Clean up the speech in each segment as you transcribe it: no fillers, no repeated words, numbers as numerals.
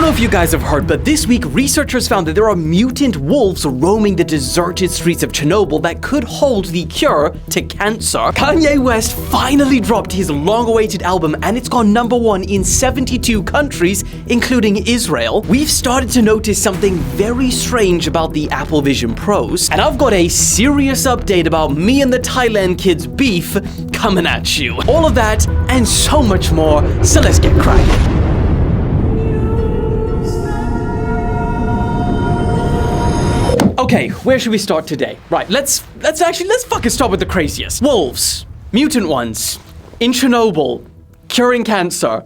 don't know if you guys have heard, but this week researchers found that there are mutant wolves roaming the deserted streets of Chernobyl that could hold the cure to cancer. Kanye West finally dropped his long-awaited album and it's gone #1 in 72 countries, including Israel. We've started to notice something very strange about the Apple Vision Pros, and I've got a serious update about me and the Thailand Kid's beef coming at you. All of that and so much more, so let's get cracking. Okay, where should we start today? Right, let's fucking start with the craziest. Wolves, mutant ones, in Chernobyl, curing cancer.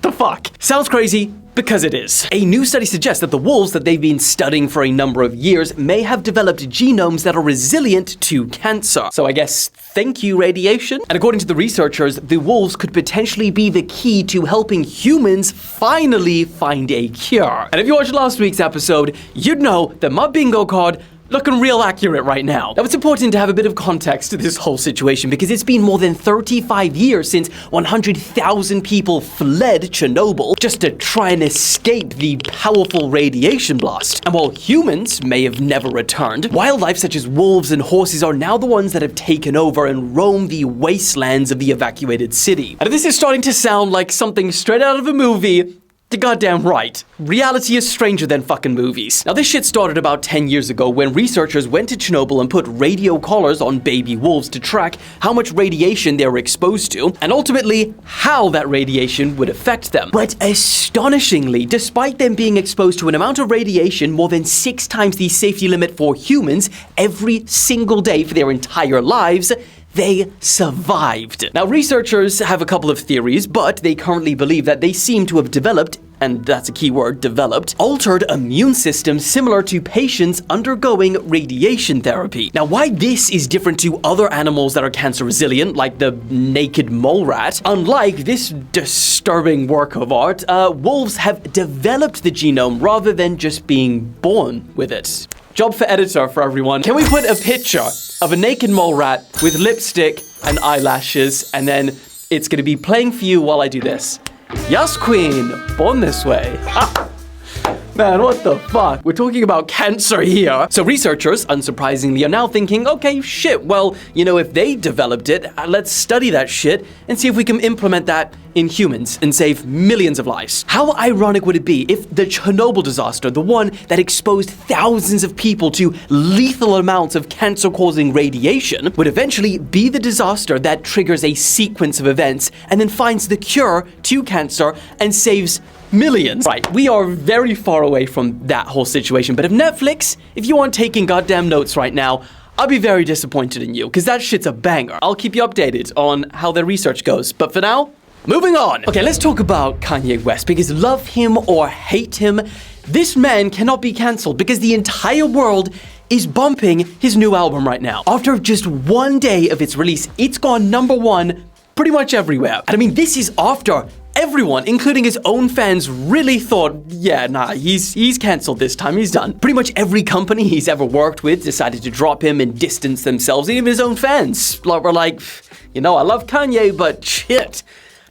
The fuck? Sounds crazy, because it is. A new study suggests that the wolves that they've been studying for a number of years may have developed genomes that are resilient to cancer. So I guess, thank you, radiation. And according to the researchers, the wolves could potentially be the key to helping humans finally find a cure. And if you watched last week's episode, you'd know that my bingo card looking real accurate right now. Now, it's important to have a bit of context to this whole situation because it's been more than 35 years since 100,000 people fled Chernobyl just to try and escape the powerful radiation blast. And while humans may have never returned, wildlife such as wolves and horses are now the ones that have taken over and roam the wastelands of the evacuated city. And if this is starting to sound like something straight out of a movie, you're goddamn right. Reality is stranger than fucking movies. Now, this shit started about 10 years ago when researchers went to Chernobyl and put radio collars on baby wolves to track how much radiation they were exposed to, and ultimately how that radiation would affect them. But astonishingly, despite them being exposed to an amount of radiation more than 6 times the safety limit for humans every single day for their entire lives, they survived. Now, researchers have a couple of theories, but they currently believe that they seem to have developed, and that's a key word, developed, altered immune systems similar to patients undergoing radiation therapy. Now, why this is different to other animals that are cancer resilient, like the naked mole rat, unlike this disturbing work of art, wolves have developed the genome rather than just being born with it. Job for editor for everyone. Can we put a picture of a naked mole rat with lipstick and eyelashes, and then it's gonna be playing for you while I do this. Yes, queen, born this way. Ha! Man, what the fuck? We're talking about cancer here. So researchers, unsurprisingly, are now thinking, okay, shit, well, you know, if they developed it, let's study that shit and see if we can implement that in humans and save millions of lives. How ironic would it be if the Chernobyl disaster, the one that exposed thousands of people to lethal amounts of cancer-causing radiation, would eventually be the disaster that triggers a sequence of events and then finds the cure to cancer and saves millions. Right, we are very far away from that whole situation, but if Netflix, if you aren't taking goddamn notes right now, I'll be very disappointed in you, because that shit's a banger. I'll keep you updated on how their research goes, but for now, moving on. Okay, let's talk about Kanye West, because love him or hate him, this man cannot be cancelled because the entire world is bumping his new album right now. After just one day of its release, it's gone #1 pretty much everywhere. And I mean, this is after everyone, including his own fans, really thought, yeah, nah, he's cancelled this time, he's done. Pretty much every company he's ever worked with decided to drop him and distance themselves. Even his own fans were like, you know, I love Kanye, but shit,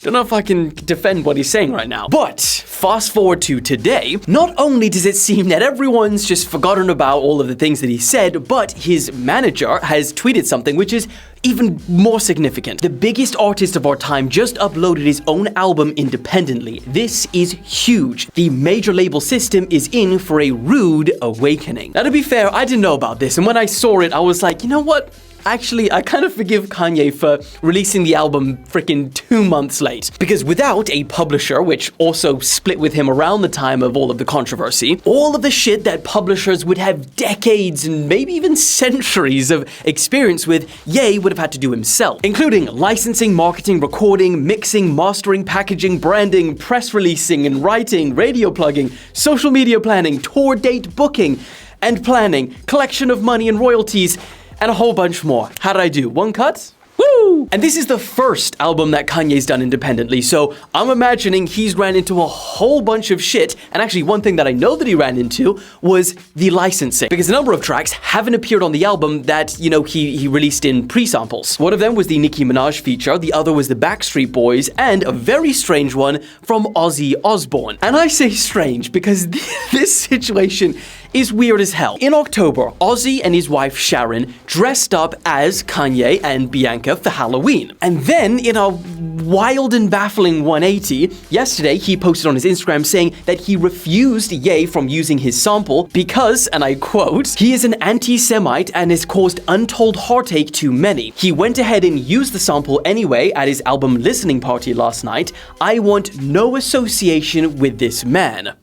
don't know if I can defend what he's saying right now. But fast forward to today, not only does it seem that everyone's just forgotten about all of the things that he said, but his manager has tweeted something which is even more significant. The biggest artist of our time just uploaded his own album independently. This is huge. The major label system is in for a rude awakening. Now, to be fair, I didn't know about this, and when I saw it, I was like, you know what? Actually, I kind of forgive Kanye for releasing the album freaking 2 months late. Because without a publisher, which also split with him around the time of all of the controversy, all of the shit that publishers would have decades and maybe even centuries of experience with, Ye would have had to do himself. Including licensing, marketing, recording, mixing, mastering, packaging, branding, press releasing and writing, radio plugging, social media planning, tour date booking and planning, collection of money and royalties, and a whole bunch more. How did I do? 1 cut? Woo! Woo! And this is the first album that Kanye's done independently, so I'm imagining he's ran into a whole bunch of shit. And actually, one thing that I know that he ran into was the licensing, because a number of tracks haven't appeared on the album that, you know, he released in pre-samples. One of them was the Nicki Minaj feature, the other was the Backstreet Boys, and a very strange one from Ozzy Osborne. And I say strange because this situation is weird as hell. In October, Ozzy and his wife Sharon dressed up as Kanye and Bianca for Halloween. And then, in a wild and baffling 180, yesterday he posted on his Instagram saying that he refused Ye from using his sample because, and I quote, "He is an anti-Semite and has caused untold heartache to many. He went ahead and used the sample anyway at his album listening party last night. I want no association with this man."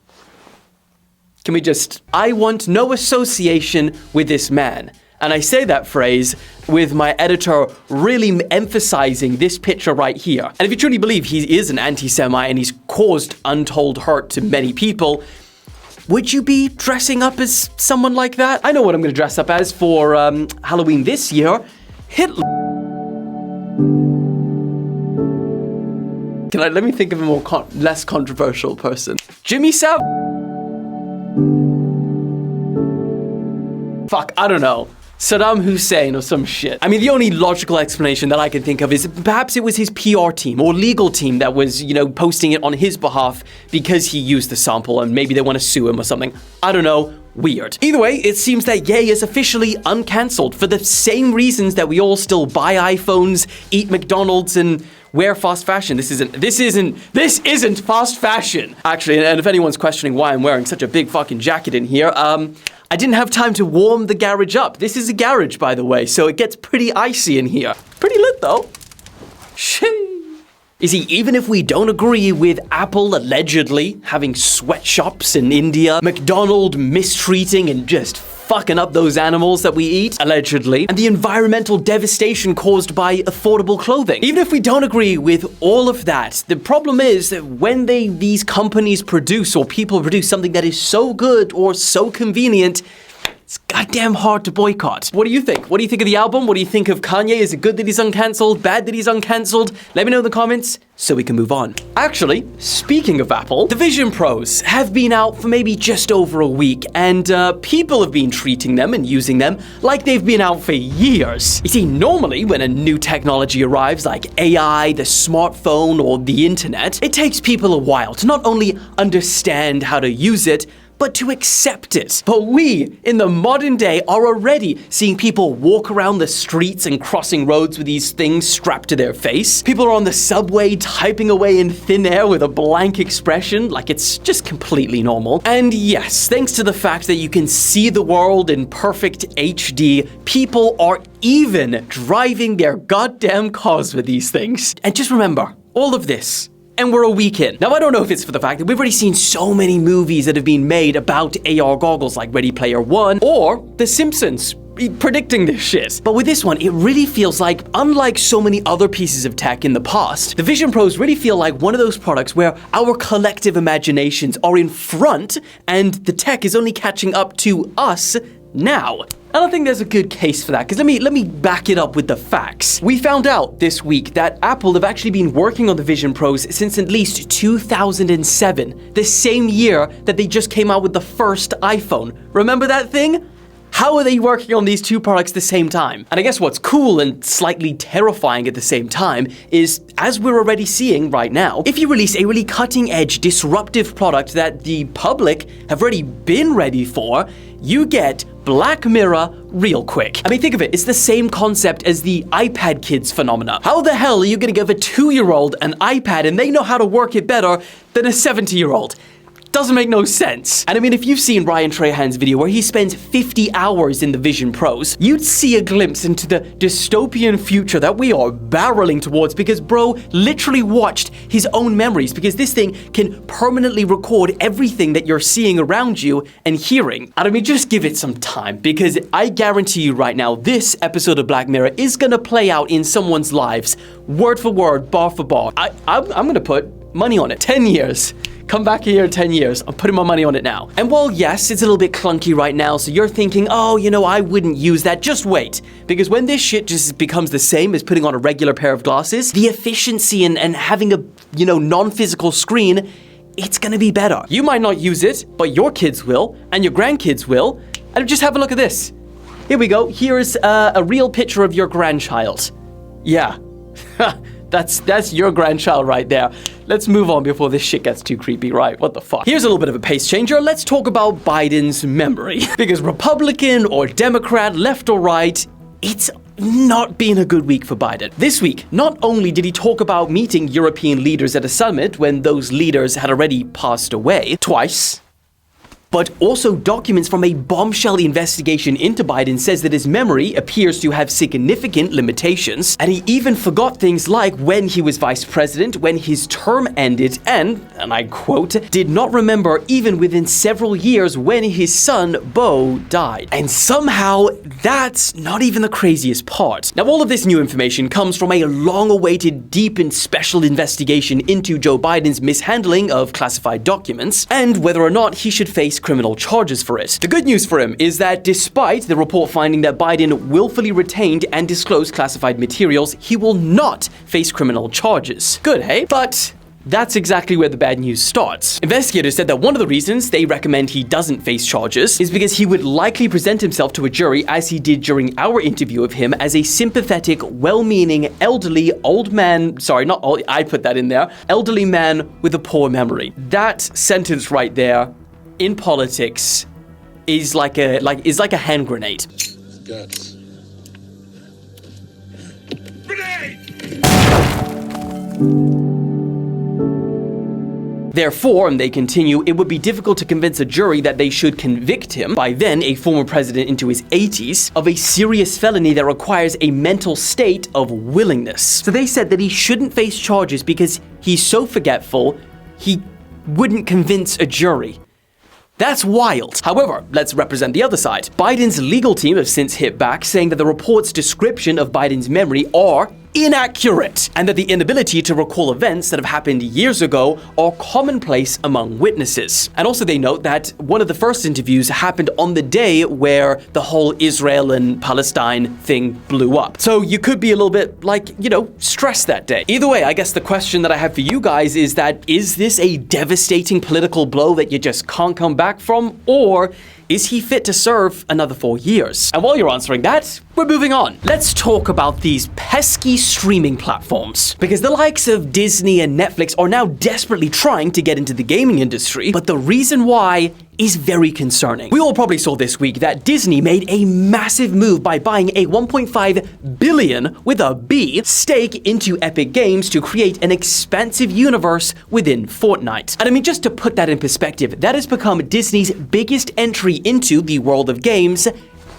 Can we just, I want no association with this man. And I say that phrase with my editor really emphasizing this picture right here. And if you truly believe he is an anti-Semite and he's caused untold hurt to many people, would you be dressing up as someone like that? I know what I'm going to dress up as for Halloween this year. Hitler. Let me think of a more less controversial person. Jimmy Savile. Fuck, I don't know. Saddam Hussein or some shit. I mean, the only logical explanation that I can think of is perhaps it was his PR team or legal team that was, you know, posting it on his behalf because he used the sample and maybe they want to sue him or something. I don't know. Weird. Either way, it seems that Ye is officially uncancelled for the same reasons that we all still buy iPhones, eat McDonald's, and wear fast fashion. This isn't fast fashion. Actually, and if anyone's questioning why I'm wearing such a big fucking jacket in here, I didn't have time to warm the garage up. This is a garage, by the way, so it gets pretty icy in here. Pretty lit, though. Shit. You see, even if we don't agree with Apple allegedly having sweatshops in India, McDonald's mistreating and just fucking up those animals that we eat, allegedly, and the environmental devastation caused by affordable clothing. Even if we don't agree with all of that, the problem is that when these companies produce or people produce something that is so good or so convenient, it's goddamn hard to boycott. What do you think? What do you think of the album? What do you think of Kanye? Is it good that he's uncancelled? Bad that he's uncancelled? Let me know in the comments so we can move on. Actually, speaking of Apple, the Vision Pros have been out for maybe just over a week, and people have been treating them and using them like they've been out for years. You see, normally when a new technology arrives, like AI, the smartphone, or the internet, it takes people a while to not only understand how to use it, but to accept it. But we, in the modern day, are already seeing people walk around the streets and crossing roads with these things strapped to their face. People are on the subway typing away in thin air with a blank expression, like it's just completely normal. And yes, thanks to the fact that you can see the world in perfect HD, people are even driving their goddamn cars with these things. And just remember, all of this, and we're a week in. Now, I don't know if it's for the fact that we've already seen so many movies that have been made about AR goggles, like Ready Player One or The Simpsons, predicting this shit. But with this one, it really feels like, unlike so many other pieces of tech in the past, the Vision Pros really feel like one of those products where our collective imaginations are in front and the tech is only catching up to us now. I don't think there's a good case for that, because let me back it up with the facts. We found out this week that Apple have actually been working on the Vision Pros since at least 2007, the same year that they just came out with the first iPhone. Remember that thing? How are they working on these two products at the same time? And I guess what's cool and slightly terrifying at the same time is, as we're already seeing right now, if you release a really cutting-edge, disruptive product that the public have already been ready for, you get Black Mirror real quick. I mean, think of it, it's the same concept as the iPad kids phenomena. How the hell are you gonna give a 2-year-old an iPad and they know how to work it better than a 70-year-old? Doesn't make no sense. And I mean, if you've seen Ryan Trahan's video where he spends 50 hours in the Vision Pros, you'd see a glimpse into the dystopian future that we are barreling towards, because bro literally watched his own memories, because this thing can permanently record everything that you're seeing around you and hearing. And I mean, just give it some time, because I guarantee you right now, this episode of Black Mirror is gonna play out in someone's lives, word for word, bar for bar. I'm gonna put money on it. 10 years. Come back here in 10 years. I'm putting my money on it now. And while yes, it's a little bit clunky right now, so you're thinking, oh, you know, I wouldn't use that. Just wait. Because when this shit just becomes the same as putting on a regular pair of glasses, the efficiency and having a, you know, non-physical screen, it's gonna be better. You might not use it, but your kids will, and your grandkids will. And just have a look at this. Here we go. Here's a real picture of your grandchild. Yeah. That's your grandchild right there. Let's move on before this shit gets too creepy, right? What the fuck? Here's a little bit of a pace changer. Let's talk about Biden's memory. Because Republican or Democrat, left or right, it's not been a good week for Biden. This week, not only did he talk about meeting European leaders at a summit when those leaders had already passed away twice, but also documents from a bombshell investigation into Biden says that his memory appears to have significant limitations, and he even forgot things like when he was vice president, when his term ended, and I quote, did not remember even within several years when his son, Beau, died. And somehow, that's not even the craziest part. Now, all of this new information comes from a long-awaited, deep and special investigation into Joe Biden's mishandling of classified documents, and whether or not he should face criminal charges for it. The good news for him is that despite the report finding that Biden willfully retained and disclosed classified materials, he will not face criminal charges. Good, hey? But that's exactly where the bad news starts. Investigators said that one of the reasons they recommend he doesn't face charges is because he would likely present himself to a jury, as he did during our interview of him, as a sympathetic, well-meaning, elderly, old man, sorry, not old, I put that in there, elderly man with a poor memory. That sentence right there, in politics, is like a hand grenade. Guts. Therefore, and they continue, it would be difficult to convince a jury that they should convict him, by then a former president into his 80s, of a serious felony that requires a mental state of willingness. So they said that he shouldn't face charges because he's so forgetful, he wouldn't convince a jury. That's wild. However, let's represent the other side. Biden's legal team have since hit back, saying that the report's description of Biden's memory are inaccurate, and that the inability to recall events that have happened years ago are commonplace among witnesses. And also they note that one of the first interviews happened on the day where the whole Israel and Palestine thing blew up. So you could be a little bit like, you know, stressed that day. Either way, I guess the question that I have for you guys is that, is this a devastating political blow that you just can't come back from, or is he fit to serve another 4 years? And while you're answering that, we're moving on. Let's talk about these pesky streaming platforms. Because the likes of Disney and Netflix are now desperately trying to get into the gaming industry, but the reason why is very concerning. We all probably saw this week that Disney made a massive move by buying a 1.5 billion, with a B, stake into Epic Games to create an expansive universe within Fortnite. And I mean, just to put that in perspective, that has become Disney's biggest entry into the world of games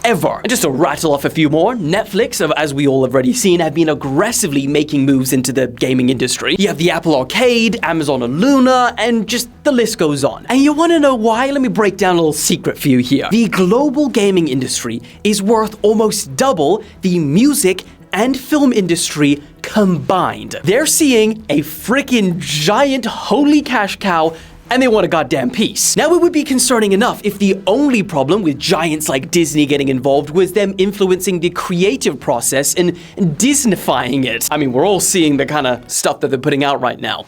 ever. And just to rattle off a few more, Netflix, as we all have already seen, have been aggressively making moves into the gaming industry. You have the Apple Arcade, Amazon Luna, and just the list goes on. And you want to know why? Let me break down a little secret for you here. The global gaming industry is worth almost double the music and film industry combined. They're seeing a freaking giant holy cash cow, and they want a goddamn piece. Now, it would be concerning enough if the only problem with giants like Disney getting involved was them influencing the creative process and Disneyfying it. I mean, we're all seeing the kind of stuff that they're putting out right now.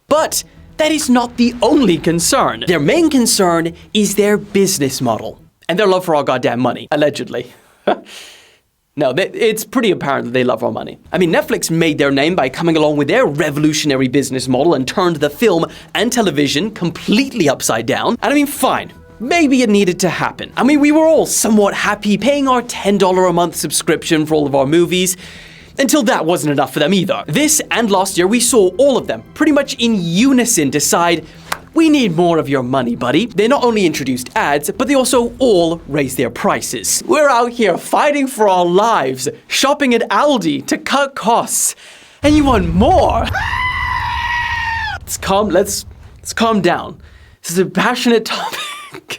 But that is not the only concern. Their main concern is their business model and their love for our goddamn money, allegedly. No, it's pretty apparent that they love our money. I mean, Netflix made their name by coming along with their revolutionary business model and turned the film and television completely upside down. And I mean, fine. Maybe it needed to happen. I mean, we were all somewhat happy paying our $10 a month subscription for all of our movies, until that wasn't enough for them either. This and last year, we saw all of them pretty much in unison decide, we need more of your money, buddy. They not only introduced ads, but they also all raised their prices. We're out here fighting for our lives, shopping at Aldi to cut costs, and you want more? Let's calm down. This is a passionate topic.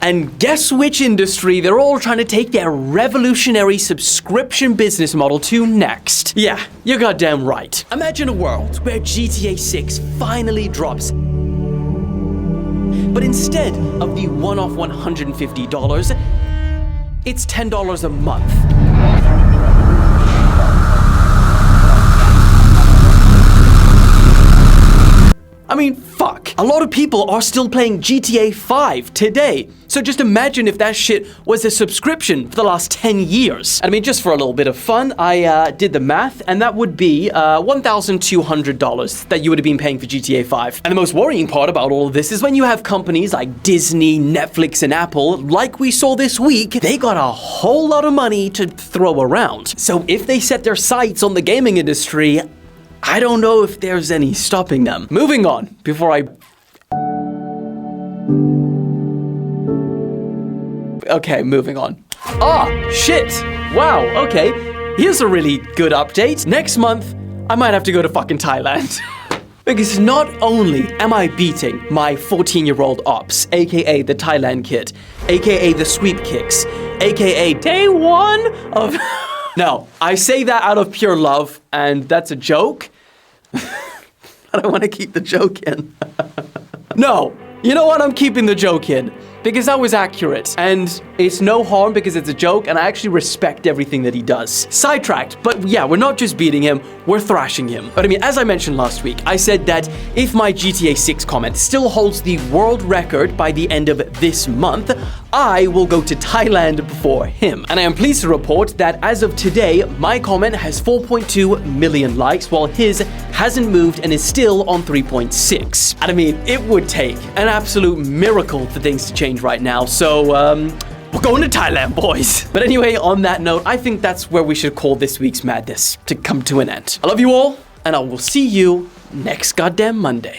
And guess which industry they're all trying to take their revolutionary subscription business model to next? Yeah, you're goddamn right. Imagine a world where GTA 6 finally drops. But instead of the one-off $150, it's $10 a month. I mean, fuck. A lot of people are still playing GTA 5 today. So just imagine if that shit was a subscription for the last 10 years. I mean, just for a little bit of fun, I did the math, and that would be $1,200 that you would have been paying for GTA 5. And the most worrying part about all of this is when you have companies like Disney, Netflix, and Apple, like we saw this week, they got a whole lot of money to throw around. So if they set their sights on the gaming industry, I don't know if there's any stopping them. Moving on, before I... Okay, moving on. Ah, shit! Wow, okay. Here's a really good update. Next month, I might have to go to fucking Thailand. Because not only am I beating my 14-year-old ops, aka the Thailand Kid, aka the Sweep Kicks, aka day one of... No, I say that out of pure love, and that's a joke. I don't want to keep the joke in. No, you know what? I'm keeping the joke in. Because that was accurate. And it's no harm because it's a joke, and I actually respect everything that he does. Sidetracked, but yeah, we're not just beating him, we're thrashing him. But I mean, as I mentioned last week, I said that if my GTA 6 comment still holds the world record by the end of this month, I will go to Thailand before him. And I am pleased to report that as of today, my comment has 4.2 million likes, while his hasn't moved and is still on 3.6. And I mean, it would take an absolute miracle for things to change right now, so we're going to Thailand, boys. But anyway, on that note, I think that's where we should call this week's madness to come to an end. I love you all, and I will see you next goddamn Monday.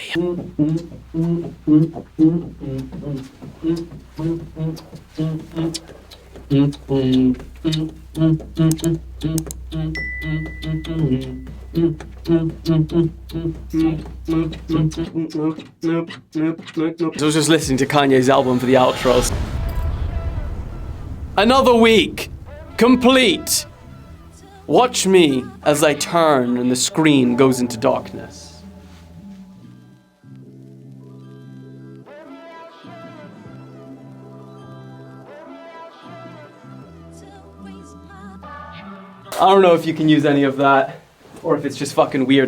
I was just listening to Kanye's album for the outros. Another week, complete. Watch me as I turn and the screen goes into darkness. I don't know if you can use any of that, or if it's just fucking weird.